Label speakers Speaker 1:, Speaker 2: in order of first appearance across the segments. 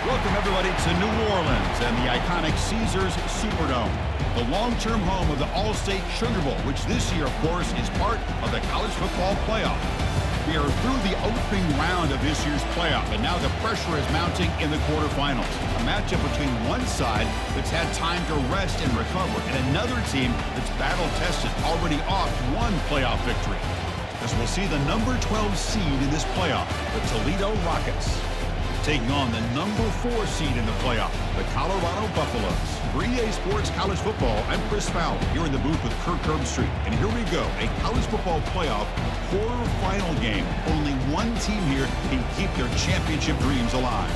Speaker 1: Welcome, everybody, to New Orleans and the iconic Caesars Superdome, the long-term home of the All-State Sugar Bowl, which this year, of course, is part of the college football playoff. We are through the opening round of this year's playoff, and now the pressure is mounting in the quarterfinals. A matchup between one side that's had time to rest and recover, and another team that's battle-tested, already off one playoff victory. As we'll see the number 12 seed in this playoff, the Toledo Rockets, taking on the number 4 seed in the playoff, the Colorado Buffaloes. For EA Sports College Football, I'm Chris Fowler, here in the booth with Kirk Herbstreit. And here we go, a college football playoff quarterfinal game. Only one team here can keep their championship dreams alive.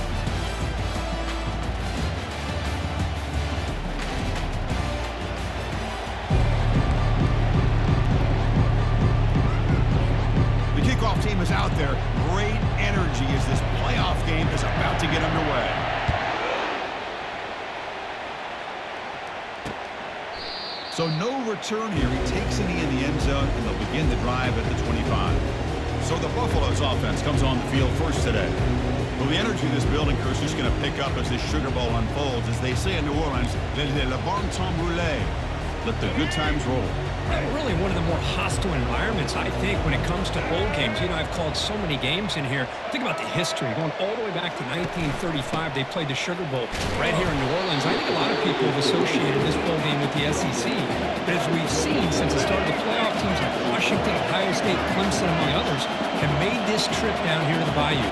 Speaker 1: The kickoff team is out there. Great energy as this playoff game is about to get underway. So no return here. He takes it in the end zone, and they'll begin the drive at the 25. So the Buffaloes offense comes on the field first today. Well, the energy in this building, Chris, is going to pick up as this Sugar Bowl unfolds. As they say in New Orleans, le bon temps roulé. Let the good times roll.
Speaker 2: Really one of the more hostile environments, I think, when it comes to bowl games. You know, I've called so many games in here. Think about the history. Going all the way back to 1935, they played the Sugar Bowl right here in New Orleans. I think a lot of people have associated this bowl game with the SEC. But as we've seen since the start of the playoff, teams like Washington, Ohio State, Clemson, among others, have made this trip down here to the Bayou.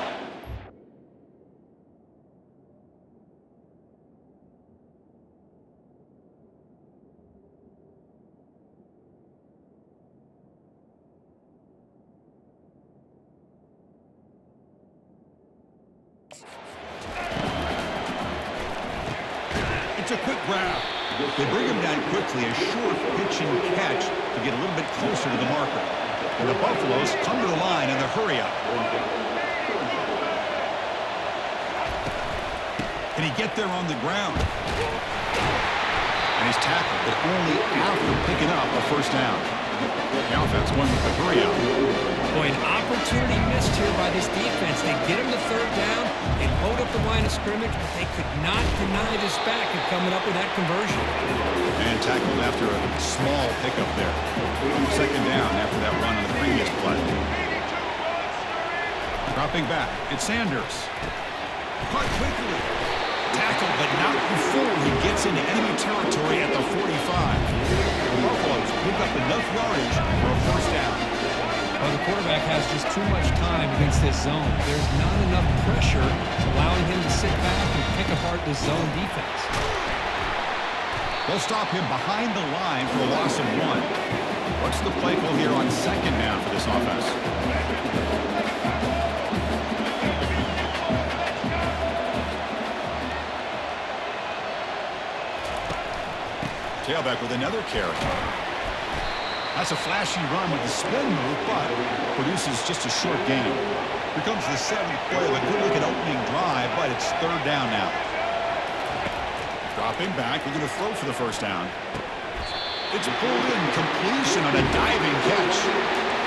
Speaker 1: It's a quick grab. They bring him down quickly, a short pitch and catch to get a little bit closer to the marker. And the Buffaloes come to the line in the hurry-up. Can he get there on the ground? And he's tackled, but only after picking up a first down. The offense won with the hurry-up.
Speaker 2: Boy, an opportunity missed here by this defense. They get him the third down. They load up the line of scrimmage, but they could not deny this back of coming up with that conversion.
Speaker 1: And tackled after a small pickup there. Second down after that run on the previous play. Dropping back, it's Sanders. Caught quickly. Tackled, but not before he gets into enemy territory at the 45. The Buffaloes pick up enough yardage for a first down.
Speaker 2: Well, the quarterback has just too much time against this zone. There's not enough pressure allowing him to sit back and pick apart this zone defense.
Speaker 1: They'll stop him behind the line for a loss of 1. What's the play call here on second down for this offense? Tailback with another carry. That's a flashy run with the spin move, but produces just a short gain. Here comes the 7th play of a good-looking opening drive, but it's third down now. Dropping back, we're going to throw for the first down. It's a pulled-in completion on a diving catch.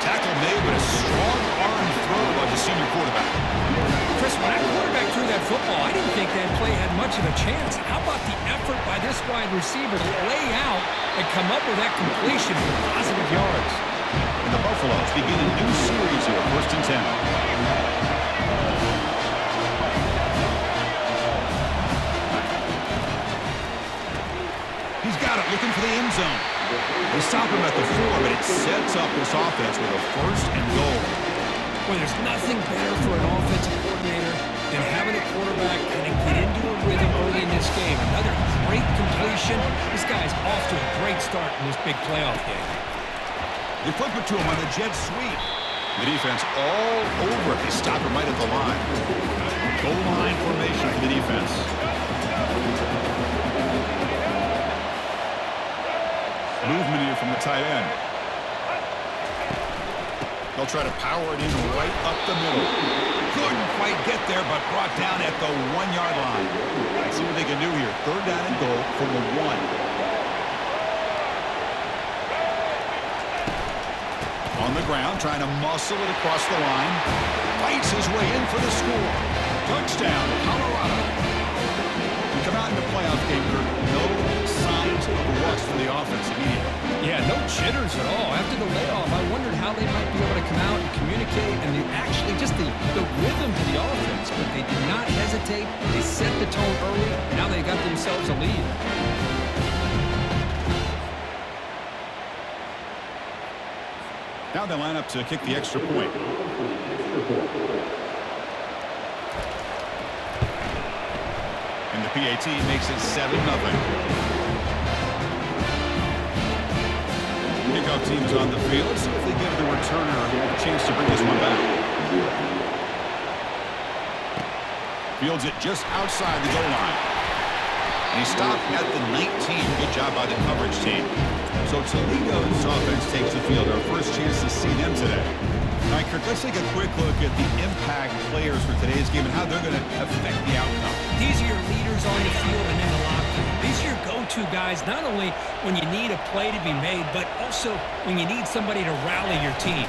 Speaker 1: Tackle made, but a strong arm throw by the senior quarterback.
Speaker 2: Chris, when that quarterback threw that football, I didn't think that play had much of a chance. How about the effort by this wide receiver to lay out and come up with that completion for positive yards?
Speaker 1: And the Buffaloes begin a new series here, 1st and 10. He's got it, looking for the end zone. They stop him at the 4, but it sets up this offense with a 1st and goal.
Speaker 2: Well, there's nothing better for an offensive coordinator than having a quarterback kind of get into a rhythm early in this game. Another great completion. This guy's off to a great start in this big playoff game.
Speaker 1: They flip it to him on the jet sweep. The defense all over it. They stop him right at the line. Goal line formation for the defense. Movement here from the tight end. They'll try to power it in right up the middle. Couldn't quite get there, but brought down at the 1-yard line. Let's see what they can do here. Third down and goal from the 1. On the ground, trying to muscle it across the line. Fights his way in for the score. Touchdown, Colorado. offense immediately.
Speaker 2: Yeah, no jitters at all. After the layoff, I wondered how they might be able to come out and communicate and actually just the rhythm to the offense. But they did not hesitate. They set the tone early. Now they got themselves a lead.
Speaker 1: Now they line up to kick the extra point. And the PAT makes it 7-0. Kickoff team is on the field. Let's see if they give the returner a chance to bring this one back. Fields it just outside the goal line. And he stopped at the 19. Good job by the coverage team. So Toledo's offense takes the field. Our first chance to see them today. All right, Kirk, let's take a quick look at the impact players for today's game and how they're going to affect the outcome.
Speaker 2: These are your leaders on the field and in the locker room. These are your go-to guys, not only when you need a play to be made, but also when you need somebody to rally your team.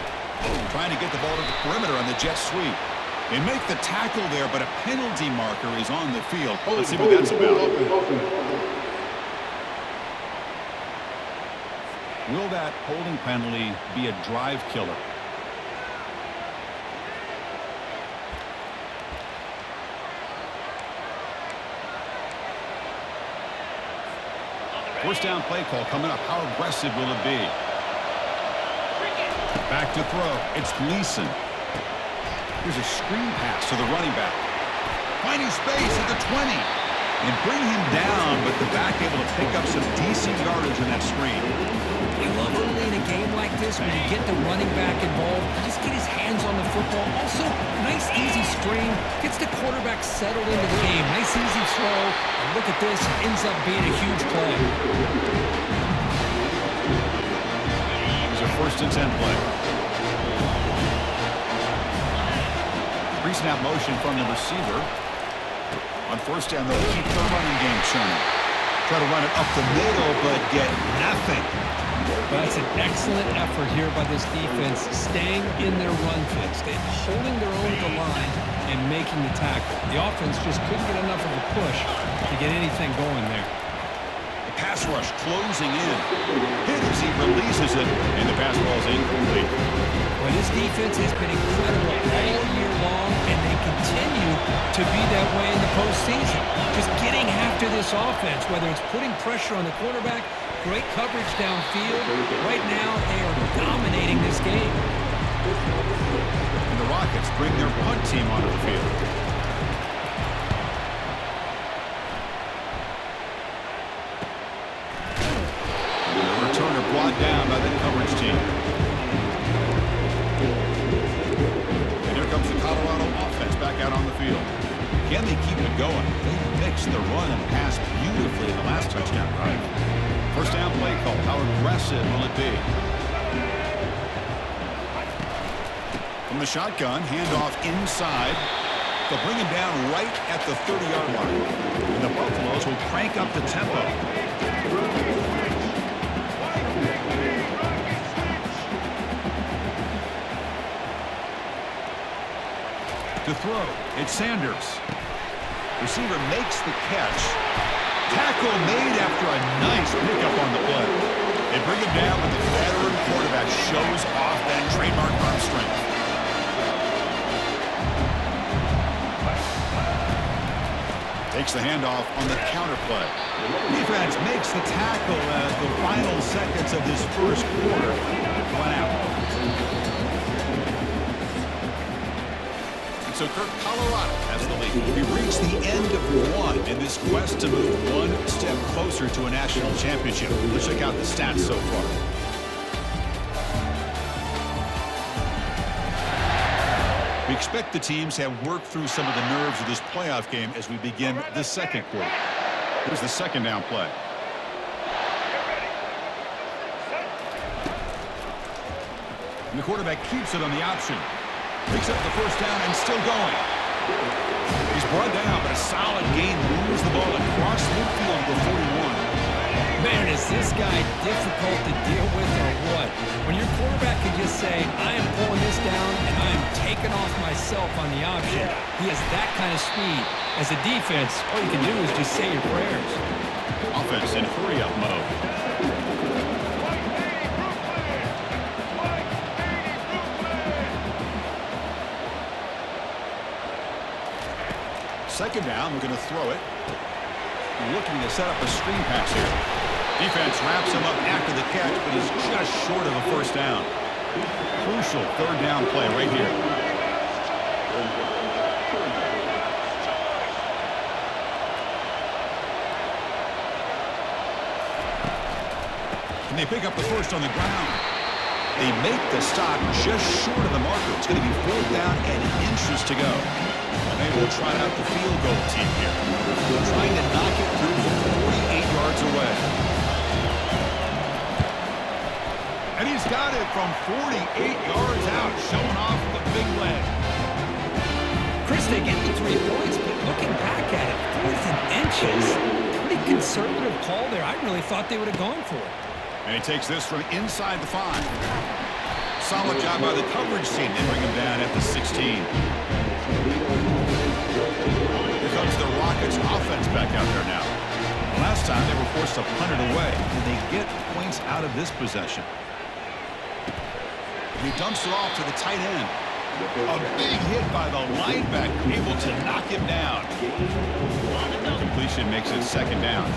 Speaker 1: Trying to get the ball to the perimeter on the jet sweep. They make the tackle there, but a penalty marker is on the field. Let's see what that's about. Will that holding penalty be a drive killer? First down play call coming up. How aggressive will it be? Back to throw. It's Gleason. Here's a screen pass to the running back. Finding space at the 20. And bring him down, but the back able to pick up some decent yardage in that screen.
Speaker 2: I love early in a game like this when you get the running back involved. Just get his hands on the football. Also, nice easy screen. Gets the quarterback settled into the game. Nice easy throw. And look at this. It ends up being a huge play.
Speaker 1: Here's a 1st and 10 play. Pre-snap motion from the receiver. On 1st down, they'll keep the running game churning. Try to run it up the middle, but get nothing.
Speaker 2: That's an excellent effort here by this defense, staying in their run fits. They're holding their own at the line and making the tackle. The offense just couldn't get enough of a push to get anything going there.
Speaker 1: The pass rush closing in. Hit as he releases it, and the pass ball is incomplete.
Speaker 2: Well, this defense has been incredible all year long, and they continue to be that way in the postseason. Just getting after this offense, whether it's putting pressure on the quarterback, great coverage downfield. Right now, they are dominating this game.
Speaker 1: And the Rockets bring their punt team onto the field. And the returner brought down by the coverage team. And here comes the Colorado offense back out on the field. Can they keep it going? They mixed the run and pass beautifully in the last touchdown drive. First down play call. How aggressive will it be? From the shotgun, handoff inside. They'll bring him down right at the 30-yard line. And the Buffaloes will crank up the tempo. To throw, it's Sanders. Receiver makes the catch. Tackle made after a nice pickup on the play. They bring him down, but the veteran quarterback shows off that trademark arm strength. Takes the handoff on the counter play. Defense makes the tackle as the final seconds of this first quarter went out. So Kirk, Colorado has the lead. We reached the end of one in this quest to move one step closer to a national championship. Let's check out the stats so far. We expect the teams have worked through some of the nerves of this playoff game as we begin the second quarter. Here's the second down play. And the quarterback keeps it on the option. Picks up the first down and still going. He's brought down, but a solid gain moves the ball across midfield to the 41.
Speaker 2: Man, is this guy difficult to deal with or what? When your quarterback can just say, I am pulling this down and I am taking off myself on the option. He has that kind of speed. As a defense, all you can do is just say your prayers.
Speaker 1: Offense in hurry-up mode. Second down, looking to throw it. Looking to set up a screen pass here. Defense wraps him up after the catch, but he's just short of a first down. Crucial third down play right here. And they pick up the first on the ground. They make the stop just short of the marker. It's going to be 4th down and inches to go. And they will try out the field goal team here. Trying to knock it through from 48 yards away. And he's got it from 48 yards out, showing off the big leg.
Speaker 2: Chris, they get the 3 points, but looking back at it, 4th and inches. Pretty conservative call there. I really thought they would have gone for it.
Speaker 1: And he takes this from inside the 5. Solid job by the coverage team. They bring him down at the 16. Here comes the Rockets offense back out there now. Last time they were forced to punt it away, and they get points out of this possession. He dumps it off to the tight end. A big hit by the linebacker, able to knock him down. Completion makes it 2nd down.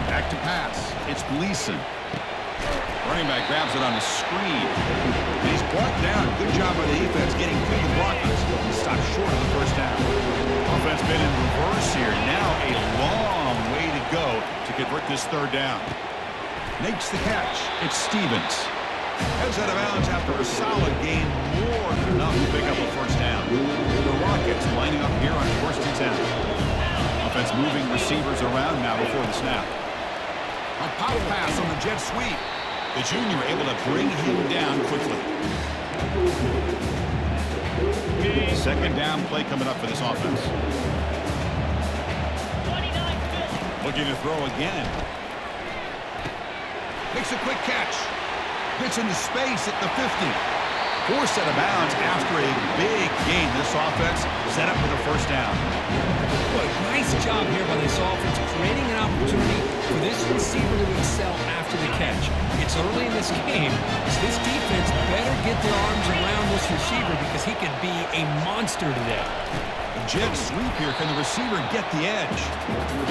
Speaker 1: Back to pass. It's Gleason. Running back grabs it on a screen. And he's brought down. Good job by the defense getting through the blockers. Stopped short of the first down. Offense been in reverse here. Now a long way to go to convert this 3rd down. Makes the catch. It's Stevens. Heads out of bounds after a solid gain. More than enough to pick up a first down. The Rockets lining up here on 1st and 10. Offense moving receivers around now before the snap. A pop pass on the jet sweep. The junior able to bring him down quickly. 2nd down play coming up for this offense. Looking to throw again. Makes a quick catch. Gets into space at the 50. Forced out of bounds after a big gain. This offense set up for the first down.
Speaker 2: Boy, nice job here by this offense, creating an opportunity for this receiver to excel after the catch. It's early in this game, so this defense better get their arms around this receiver because he could be a monster today.
Speaker 1: A jet sweep here. Can the receiver get the edge?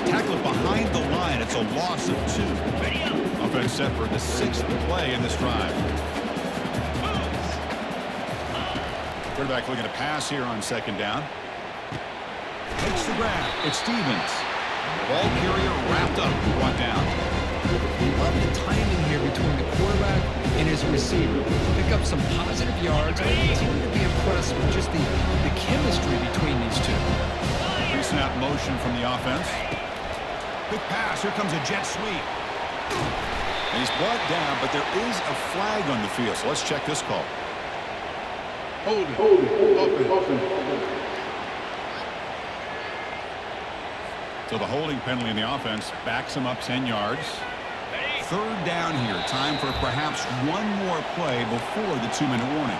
Speaker 1: Tackle it behind the line. It's a loss of 2. Offense set for the 6th play in this drive. Quarterback looking to pass here on 2nd down. Takes the grab. It's Stevens. Ball carrier wrapped up, brought down.
Speaker 2: Love the timing here between the quarterback and his receiver. Pick up some positive yards. I continue to be impressed with just the chemistry between these two.
Speaker 1: Pre-snap motion from the offense. Quick pass. Here comes a jet sweep. And he's brought down, but there is a flag on the field. So let's check this call.
Speaker 3: Hold it. Open.
Speaker 1: So the holding penalty in the offense backs him up 10 yards. 3rd down here. Time for perhaps one more play before the 2-minute warning.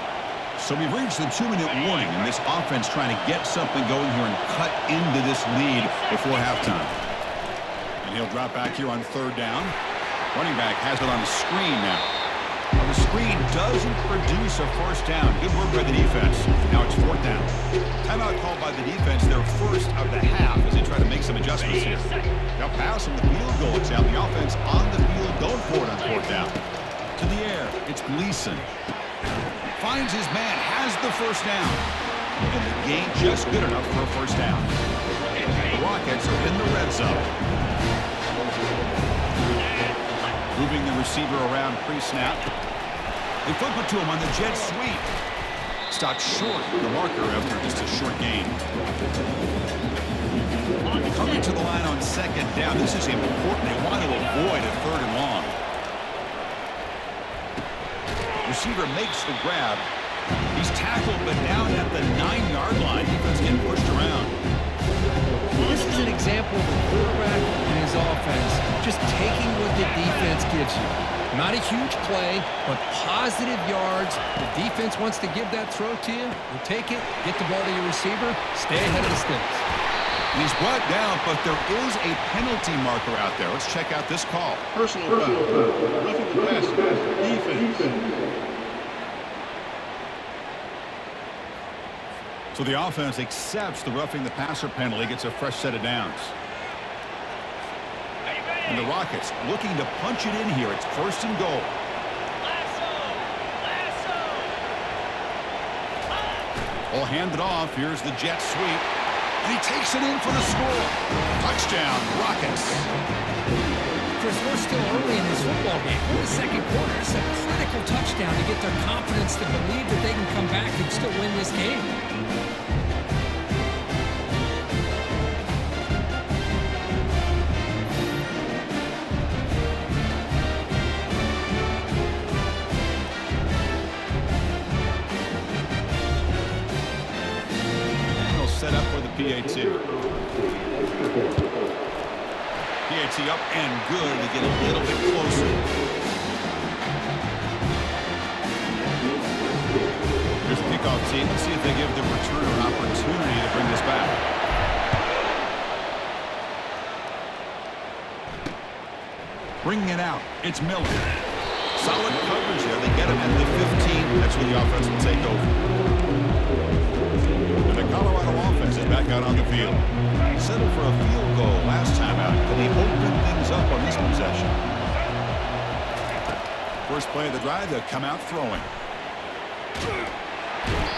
Speaker 1: So we've reached the 2-minute warning, and this offense trying to get something going here and cut into this lead before halftime. And he'll drop back here on 3rd down. Running back has it on the screen now. The screen doesn't produce a first down. Good work by the defense. Now it's 4th down. Timeout called by the defense, their first of the half as they try to make some adjustments here. Now pass on the field goal attempt. The offense on the field going for it on 4th down. To the air, it's Gleason. Finds his man, has the first down. And the gain just good enough for a first down. The Rockets are in the red zone. Moving the receiver around pre-snap. They flip it to him on the jet sweep. Stopped short the marker after just a short gain. Coming to the line on 2nd down. This is important. They want to avoid a 3rd and long. Receiver makes the grab. He's tackled, but down at the 9-yard line. Defense getting pushed around.
Speaker 2: This is an example of the quarterback and his offense just taking what the defense gives you. Not a huge play, but positive yards. The defense wants to give that throw to you. You take it, get the ball to your receiver, stay ahead of the sticks.
Speaker 1: He's brought down, but there is a penalty marker out there. Let's check out this call.
Speaker 3: Personal foul. Roughing the passer. Defense.
Speaker 1: So the offense accepts the roughing the passer penalty, gets a fresh set of downs. And the Rockets looking to punch it in here. It's 1st and goal. All handed off. Here's the jet sweep. And he takes it in for the score. Touchdown, Rockets.
Speaker 2: Chris, we're still early in this football game. We're in the second quarter. It's a critical touchdown to get their confidence to believe that they can come back and still win this game.
Speaker 1: Set up for the PAT. PAT up and good to get a little bit closer. Here's the kickoff team. Let's see if they give the returner an opportunity to bring this back. Bringing it out. It's Miller. Solid coverage there. They get him at the 15. That's where the offense will take over. The Colorado offense is back out on the field. Settled for a field goal last time out. Can they open things up on this possession? First play of the drive, they'll come out throwing.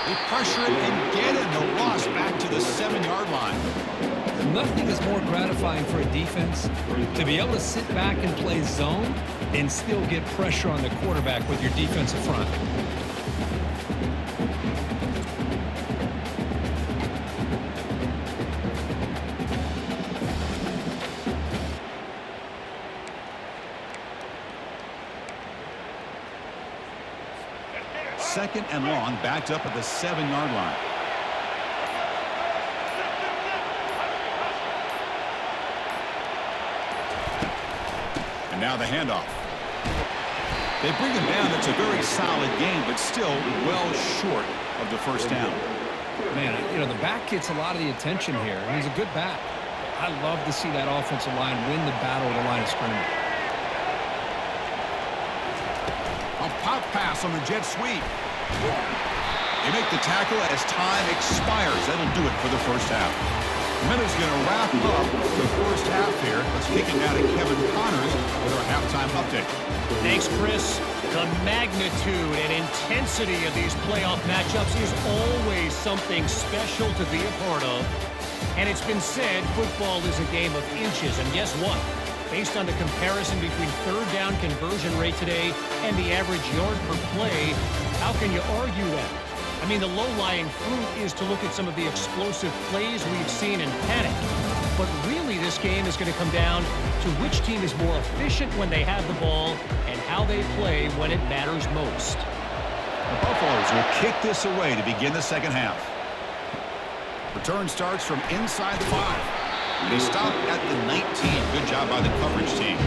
Speaker 1: They pressure it and get it. The loss back to the 7-yard line.
Speaker 2: Nothing is more gratifying for a defense to be able to sit back and play zone and still get pressure on the quarterback with your defensive front.
Speaker 1: Second and long, backed up at the 7-yard line. And now the handoff. They bring him down. It's a very solid game, but still well short of the first down.
Speaker 2: Man, you know, the back gets a lot of the attention here, and he's a good back. I love to see that offensive line win the battle at the line of scrimmage.
Speaker 1: A pop pass on the jet sweep. They make the tackle as time expires. That'll do it for the first half. Miller's going to wrap up the first half here. Let's kick it now to Kevin Connors with our halftime update.
Speaker 4: Thanks, Chris. The magnitude and intensity of these playoff matchups is always something special to be a part of. And it's been said football is a game of inches. And guess what? Based on the comparison between third down conversion rate today and the average yard per play, how can you argue that? I mean, the low-lying fruit is to look at some of the explosive plays we've seen in panic. But really, this game is going to come down to which team is more efficient when they have the ball and how they play when it matters most.
Speaker 1: The Buffaloes will kick this away to begin the second half. Return starts from inside the 5. They stop at the 19. Good job by the coverage team.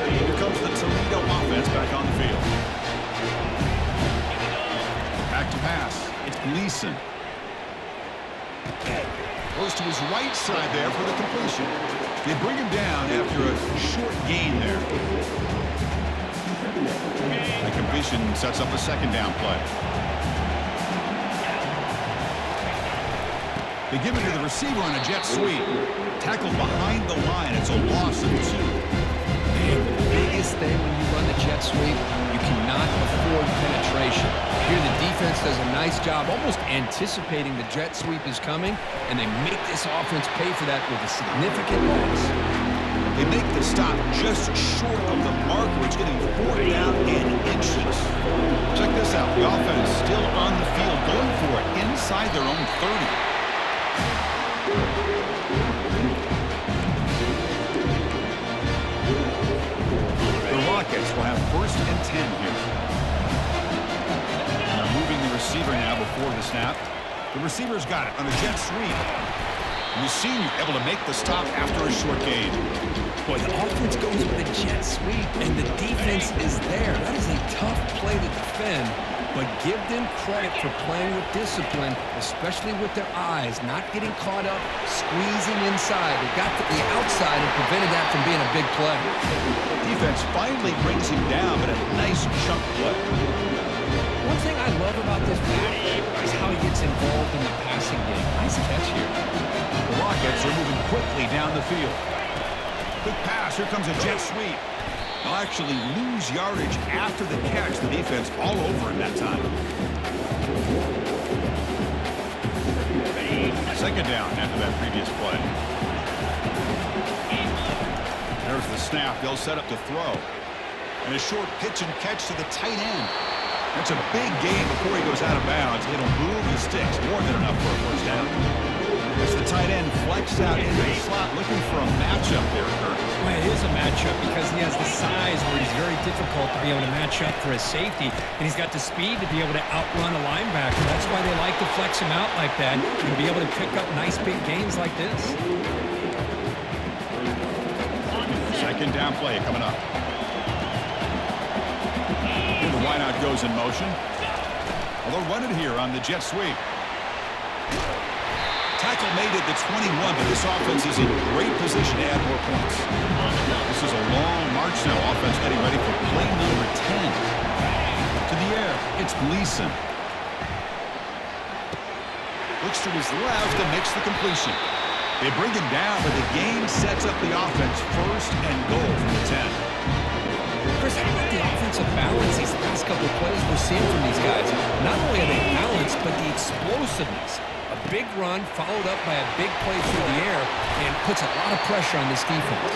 Speaker 1: Here comes the Toledo offense back on the field. Back to pass. It's Gleason. Goes to his right side there for the completion. They bring him down after a short gain there. The completion sets up a second down play. They give it to the receiver on a jet sweep. Tackled behind the line. It's a loss of 2.
Speaker 2: Man, the biggest thing when you run the jet sweep, you cannot afford penetration. Here the defense does a nice job almost anticipating the jet sweep is coming, and they make this offense pay for that with a significant loss.
Speaker 1: They make the stop just short of the marker. It's getting 4th down and inches. Check this out. The offense still on the field, going for it inside their own 30. The Rockets will have 1st and 10 here. And they're moving the receiver now before the snap. The receiver's got it on a jet sweep. And the senior able to make the stop after a short gain.
Speaker 2: Boy, the offense goes with a jet sweep, and the defense is there. That is a tough play to defend, but give them credit for playing with discipline, especially with their eyes, not getting caught up, squeezing inside. They got to the outside and prevented that from being a big play.
Speaker 1: Defense finally brings him down, but a nice chunk play.
Speaker 2: One thing I love about this back is how he gets involved in the passing game. Nice catch here.
Speaker 1: The Rockets are moving quickly down the field. Quick pass. Here comes a jet sweep. They'll actually lose yardage after the catch. The defense all over in that time. Second down after that previous play. There's the snap. They'll set up to throw. And a short pitch and catch to the tight end. That's a big gain before he goes out of bounds. It'll move the sticks. More than enough for a first down. As the tight end flexed out into the slot looking for a matchup there, Kurt.
Speaker 2: Well, it is a matchup because he has the size where he's very difficult to be able to match up for his safety. And he's got the speed to be able to outrun a linebacker. That's why they like to flex him out like that and be able to pick up nice big gains like this.
Speaker 1: Second down play coming up. Here the wideout goes in motion. Well, they'll run it here on the jet sweep. Tackle made at the 21, but this offense is in great position to add more points. This is a long march now. Offense getting ready for play number 10. To the air, it's Gleason. Looks to his left and makes the completion. They bring him down, but the game sets up the offense first and goal from the 10.
Speaker 2: Chris, how about the offensive balance these last couple of plays we're seeing from these guys? Not only are they balanced, but the explosiveness. A big run followed up by a big play through the air and puts a lot of pressure on this defense.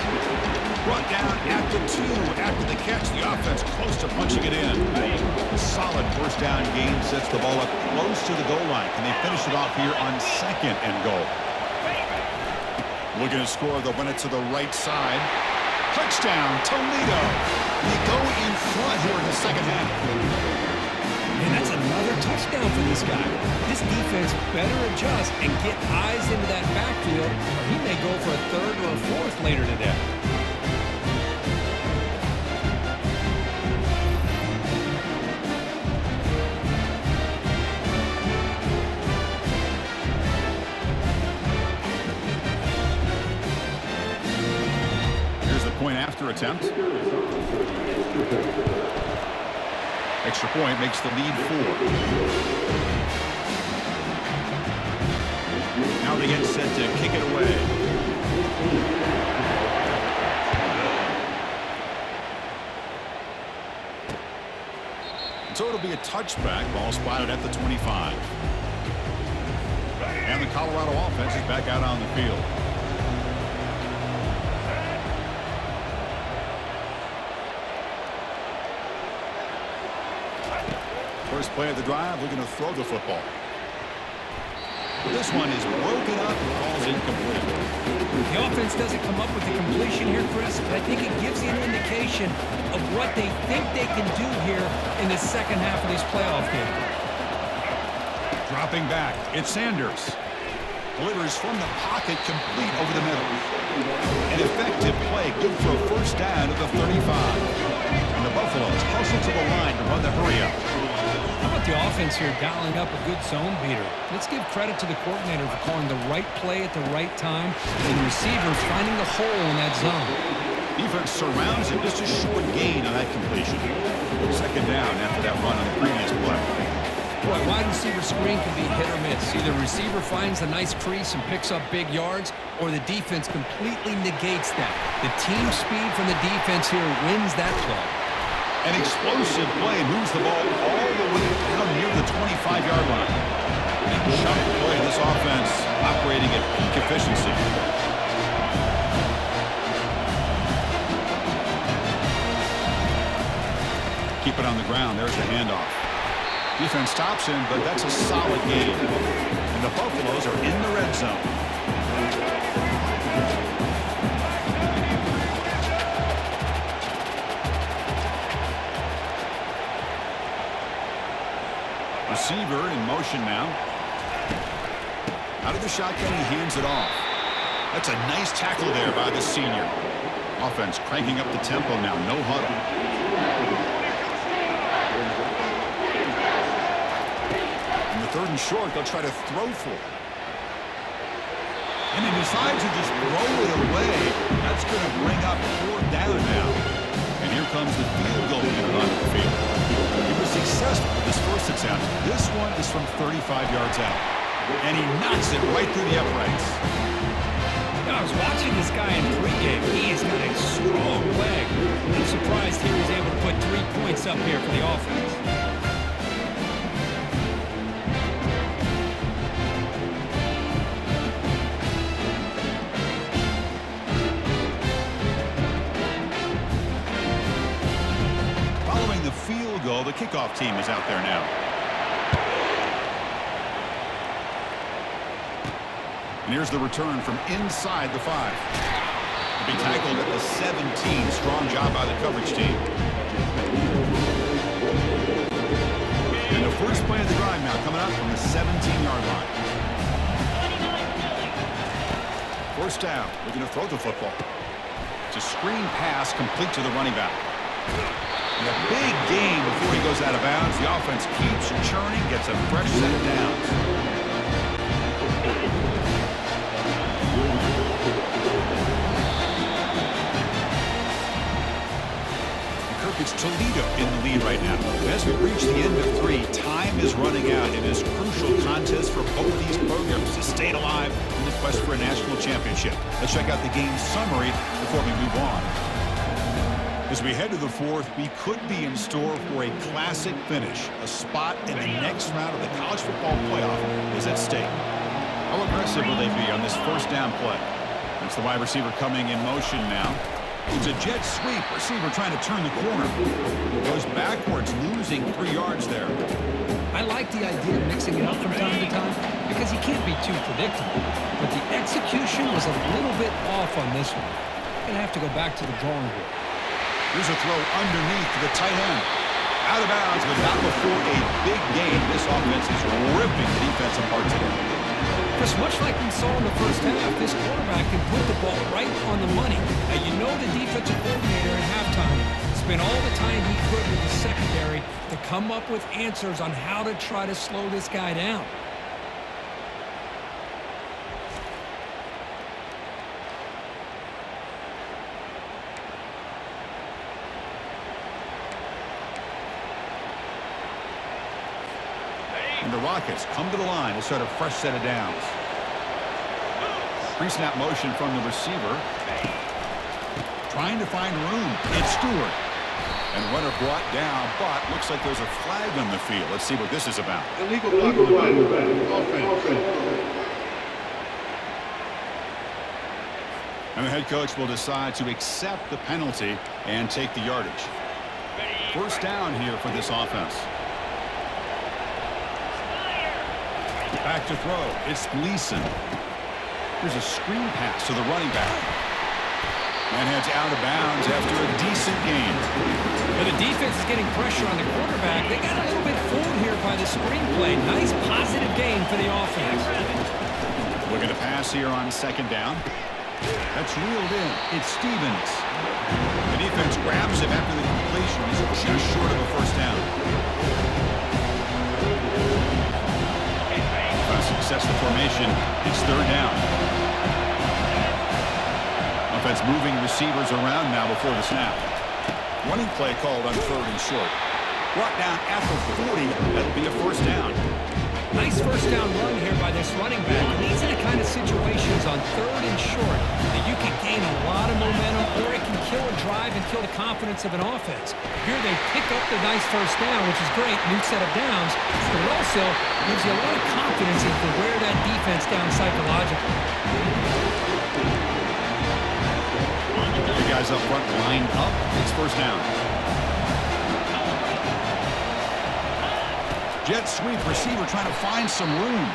Speaker 1: Brought down at the 2 after the catch. The offense close to punching it in. A solid first down gain sets the ball up close to the goal line. Can they finish it off here on second and goal? Looking to score, they'll run it to the right side. Touchdown, Toledo. They go in front here in the second half.
Speaker 2: And that's another touchdown for this guy. This defense better adjust and get eyes into that backfield, or he may go for a third or a fourth later today.
Speaker 1: Here's the point after attempt. Extra point makes the lead 4. Now they get set to kick it away. So it'll be a touchback. Ball spotted at the 25. And the Colorado offense is back out on the field. First play of the drive, looking to throw the football. This one is broken up, falls incomplete.
Speaker 2: The offense doesn't come up with the completion here, Chris, but I think it gives you an indication of what they think they can do here in the second half of this playoff game.
Speaker 1: Dropping back, it's Sanders. Delivers from the pocket, complete over the middle. An effective play, good for a first down at the 35. And the Buffaloes hustle to the line to run the hurry up.
Speaker 2: How about the offense here dialing up a good zone beater? Let's give credit to the coordinator for calling the right play at the right time and the receiver finding the hole in that zone.
Speaker 1: Defense surrounds him, just a short gain on that completion. Second down after that run on the previous play.
Speaker 2: Boy, wide receiver screen can be hit or miss. Either the receiver finds a nice crease and picks up big yards, or the defense completely negates that. The team speed from the defense here wins that play.
Speaker 1: An explosive play moves the ball all the way down near the 25-yard line. And shot play, this offense operating at peak efficiency. Keep it on the ground. There's the handoff. Defense stops him, but that's a solid gain. And the Buffaloes are in the red zone. Receiver in motion now. Out of the shotgun, he hands it off. That's a nice tackle there by the senior. Offense cranking up the tempo now. No huddle. In the third and short, they'll try to throw for it. And he decides to just throw it away. That's going to bring up 4th down now. And here comes the field goal unit onto the field. He was successful with his first attempt. This one is from 35 yards out. And he knocks it right through the uprights.
Speaker 2: I was watching this guy in pregame. He has got a strong leg. I'm surprised he was able to put 3 points up here for the offense.
Speaker 1: Following the field goal, the kickoff team is out there now. And here's the return from inside the 5. He'll be tackled at the 17. Strong job by the coverage team. And the first play of the drive now coming up from the 17-yard line. First down. Looking to throw the football. It's a screen pass complete to the running back. And a big gain before he goes out of bounds. The offense keeps churning, gets a fresh set of downs. It's Toledo in the lead right now. As we reach the end of 3, time is running out in this crucial contest for both these programs to stay alive in the quest for a national championship. Let's check out the game summary before we move on. As we head to the 4th, we could be in store for a classic finish. A spot in the next round of the college football playoff is at stake. How aggressive will they be on this first down play? It's the wide receiver coming in motion now. It's a jet sweep. Receiver trying to turn the corner. Goes backwards, losing 3 yards there.
Speaker 2: I like the idea of mixing it up from time to time because he can't be too predictable. But the execution was a little bit off on this one. Gonna have to go back to the drawing board.
Speaker 1: Here's a throw underneath to the tight end. Out of bounds, but not before a big gain. This offense is ripping the defense apart today.
Speaker 2: Chris, much like we saw in the first half, this quarterback can put the ball right on the money. Now, you know the defensive coordinator at halftime spent all the time he could with the secondary to come up with answers on how to try to slow this guy down.
Speaker 1: And the Rockets come to the line to start a fresh set of downs. Pre-snap motion from the receiver. Trying to find room. It's Stewart. And runner brought down, but looks like there's a flag on the field. Let's see what this is about.
Speaker 3: Illegal block on the offense.
Speaker 1: And the head coach will decide to accept the penalty and take the yardage. First down here for this offense. Back to throw. It's Gleason. Here's a screen pass to the running back. And heads out of bounds after a decent gain.
Speaker 2: But the defense is getting pressure on the quarterback. They got a little bit fooled here by the screen play. Nice positive gain for the offense.
Speaker 1: Looking to pass here on second down. That's reeled in. It's Stevens. The defense grabs him after the completion. He's just short of a first down. Successful formation. It's third down. Offense moving receivers around now before the snap. Running play called on 3rd and short. Brought down at the 40. That'll be a first down.
Speaker 2: Nice first down run here by this running back. And these are the kind of situations on 3rd and short that you can gain a lot of momentum, or it can kill a drive and kill the confidence of an offense. Here they pick up the nice first down, which is great. New set of downs. But it also gives you a lot of confidence in to wear that defense down psychologically.
Speaker 1: The guys up front lined up. It's first down. Jet sweep, receiver trying to find some room.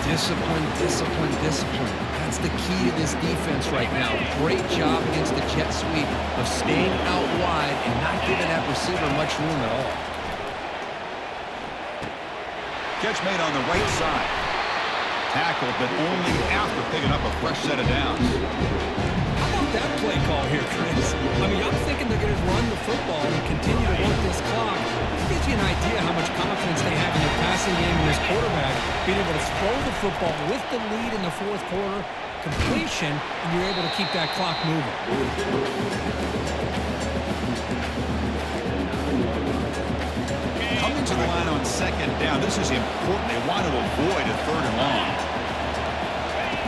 Speaker 2: Discipline, discipline, discipline. That's the key to this defense right now. Great job against the jet sweep of staying out wide and not giving that receiver much room at all.
Speaker 1: Catch made on the right side. Tackled, but only after picking up a fresh set of downs.
Speaker 2: How about that play call here, Chris? I mean, I'm thinking they're going to run the football and continue to work this clock. It gives you an idea how much confidence they have in their passing game and this quarterback being able to throw the football with the lead in the 4th quarter, completion, and you're able to keep that clock moving.
Speaker 1: second down. This is important. They want to avoid a 3rd and long.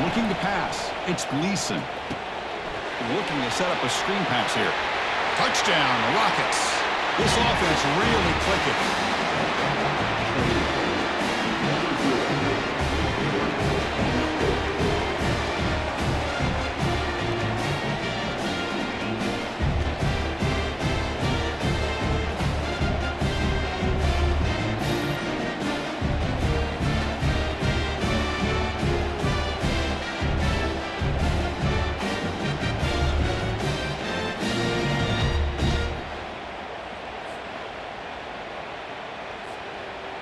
Speaker 1: Looking to pass. It's Gleason. Looking to set up a screen pass here. Touchdown, Rockets. This offense really clicking.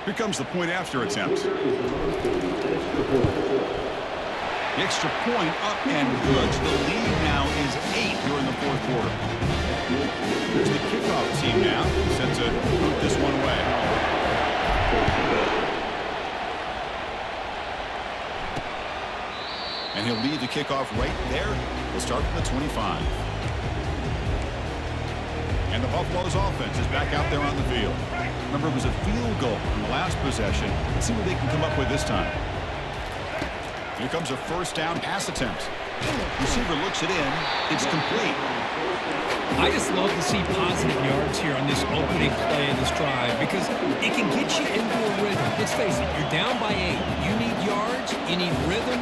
Speaker 1: Here comes the point after attempt. The extra point up and good. The lead now is 8 here in the 4th quarter. There's the kickoff team now, set to move this one away. And he'll lead the kickoff right there. We'll start from the 25. And the Buffalo's offense is back out there on the field. Remember, it was a field goal in the last possession. Let's see what they can come up with this time. Here comes a 1st down pass attempt. Receiver looks it in. It's complete.
Speaker 2: I just love to see positive yards here on this opening play of this drive because it can get you into a rhythm. Let's face it, you're down by 8. You need yards. You need rhythm.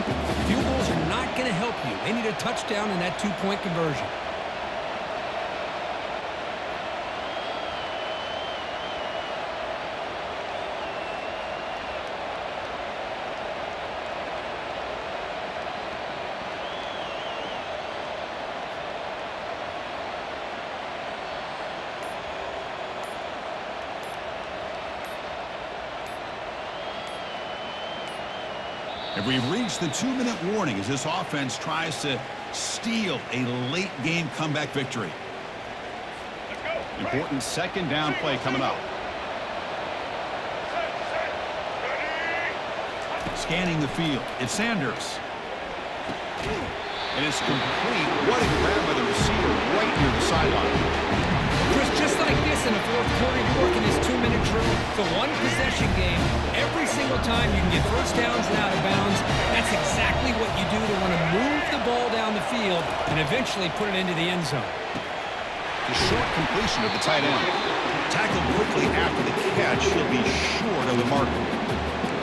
Speaker 2: Field goals are not going to help you. They need a touchdown in that 2-point conversion.
Speaker 1: And we've reached the 2-minute warning as this offense tries to steal a late game comeback victory. Important 2nd down play coming up. Scanning the field. It's Sanders. And it's complete. What a grab by the receiver right near the sideline.
Speaker 2: Chris, just like this in the 4th quarter, you're working this 2-minute drill. It's a 1-possession game. Every single time you can get 1st downs and out of bounds. That's exactly what you do to want to move the ball down the field and eventually put it into the end zone.
Speaker 1: The short completion of the tight end. Tackled quickly after the catch. He'll be short of the mark.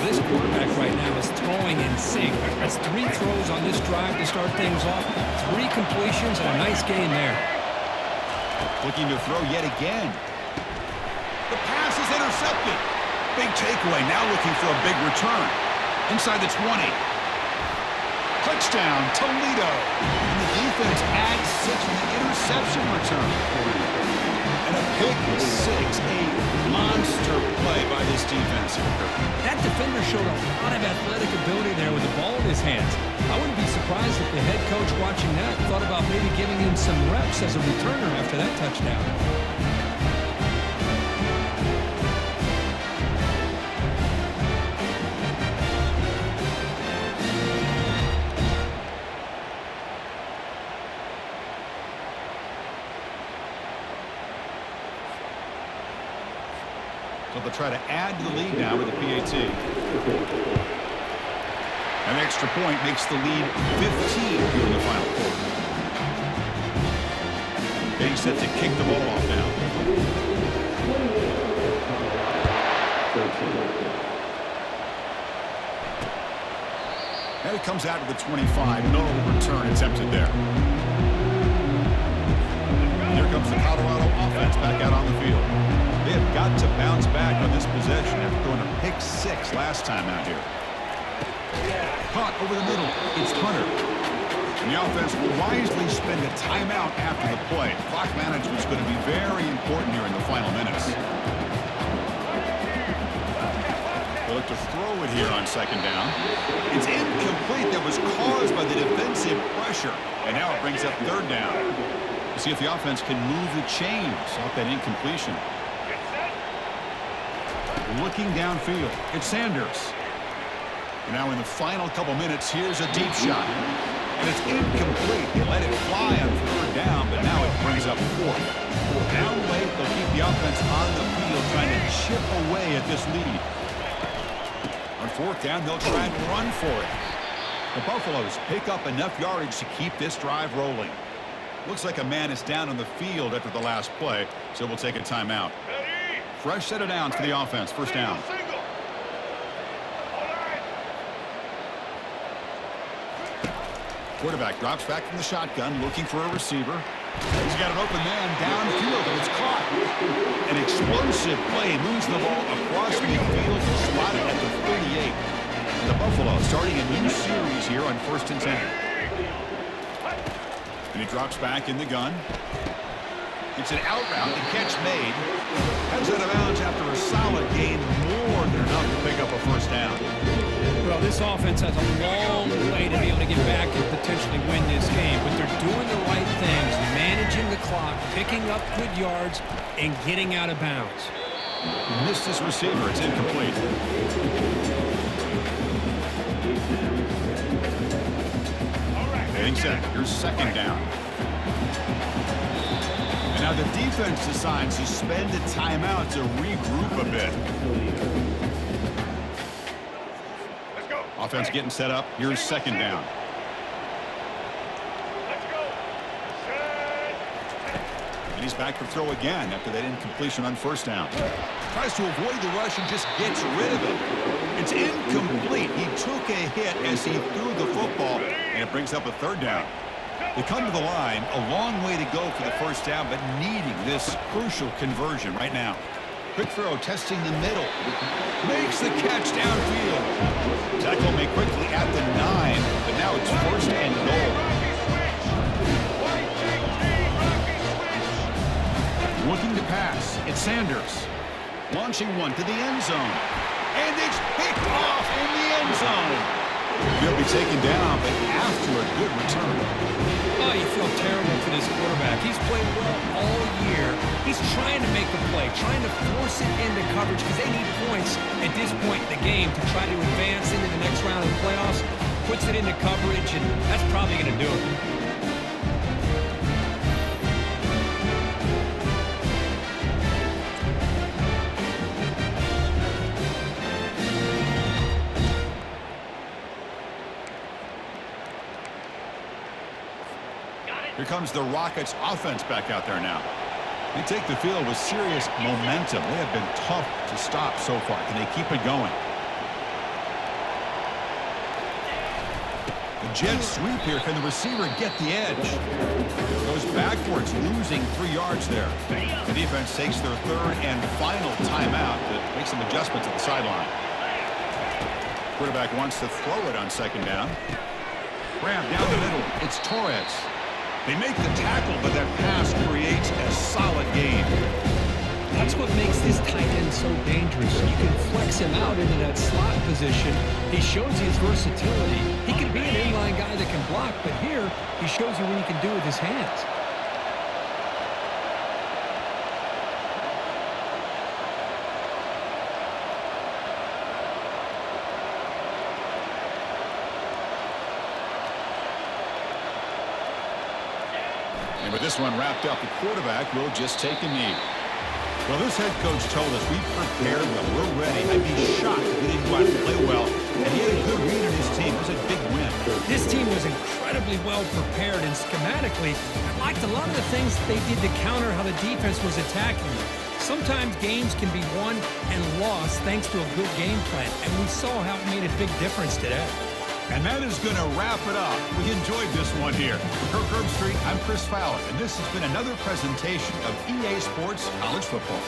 Speaker 2: This quarterback right now is throwing in sync. That's 3 throws on this drive to start things off. 3 completions and a nice gain there.
Speaker 1: Looking to throw yet again. The pass is intercepted. Big takeaway. Now looking for a big return. Inside the 20. Touchdown, Toledo. And the defense adds 6 with an interception return. And a pick 6. A monster play by this defense.
Speaker 2: That defender showed a lot of athletic ability there with the ball in his hands. I wouldn't be surprised if the head coach watching that thought about maybe giving him some reps as a returner after that touchdown.
Speaker 1: So they'll try to add to the lead now with a PAT. An extra point makes the lead 15 here in the final quarter. Getting set to kick the ball off now. And it comes out to the 25. No return attempted there. And here comes the Colorado offense back out on the field. They have got to bounce back on this possession after throwing a pick 6 last time out here. Caught over the middle. It's Hunter. And the offense will wisely spend a timeout after the play. Clock management is going to be very important here in the final minutes. They'll look to throw it here on 2nd down. It's incomplete. That was caused by the defensive pressure. And now it brings up 3rd down. We'll see if the offense can move the chains off that incompletion. Looking downfield. It's Sanders. And now in the final couple minutes, here's a deep shot. And it's incomplete. He let it fly on third down, but now it brings up fourth. Down late, they'll keep the offense on the field trying to chip away at this lead. On fourth down, they'll try and run for it. The Buffaloes pick up enough yardage to keep this drive rolling. Looks like a man is down on the field after the last play, so we'll take a timeout. Fresh set of downs for the offense. First down. Quarterback drops back from the shotgun, looking for a receiver. He's got an open man downfield, and it's caught. An explosive play moves the ball across midfield and spotted at the 38. The Buffalo starting a new series here on 1st and 10. And he drops back in the gun. It's an out route. The catch made. Heads out of bounds after a solid gain, more than enough to pick up a first down.
Speaker 2: Well, this offense has a long way to be able to get back and potentially win this game, but they're doing the right things, managing the clock, picking up good yards, and getting out of bounds.
Speaker 1: He missed his receiver. It's incomplete. Getting set. Here's second down. And now the defense decides to spend a timeout to regroup a bit. Offense getting set up. Here's second down. And he's back to throw again after that incompletion on first down. Tries to avoid the rush and just gets rid of it. It's incomplete. He took a hit as he threw the football, and it brings up a third down. They come to the line, a long way to go for the first down, but needing this crucial conversion right now. Quick throw, testing the middle. Makes the catch downfield. Tackle made quickly at the 9, but now it's 1st and goal. Looking to pass. It's Sanders. Launching one to the end zone. And it's picked off in the end zone. He'll be taken down, but after a good return.
Speaker 2: Oh, you feel terrible for this quarterback. He's played well all year. He's trying to make the play, trying to force it into coverage because they need points at this point in the game to try to advance into the next round of the playoffs. Puts it into coverage, and that's probably going to do it.
Speaker 1: Here comes the Rockets offense back out there now. They take the field with serious momentum. They have been tough to stop so far. Can they keep it going? The jet sweep here. Can the receiver get the edge? Goes backwards, losing 3 yards there. The defense takes their third and final timeout to make some adjustments at the sideline. Quarterback wants to throw it on second down. Grab down the middle. It's Torres. They make the tackle, but that pass creates a solid gain.
Speaker 2: That's what makes this tight end so dangerous. You can flex him out into that slot position. He shows his versatility. He can be an inline guy that can block, but here he shows you what he can do with his hands.
Speaker 1: And with this one wrapped up, the quarterback will just take a knee. Well, this head coach told us we've prepared well. We're ready. I'd be shocked if he didn't go out and play well. And he had a good read on his team. It was a big win.
Speaker 2: This team was incredibly well prepared, and schematically, I liked a lot of the things they did to counter how the defense was attacking them. Sometimes games can be won and lost thanks to a good game plan, and we saw how it made a big difference today.
Speaker 1: And that is going to wrap it up. We enjoyed this one here. For Kirk Herbstreit, I'm Chris Fowler, and this has been another presentation of EA Sports College Football.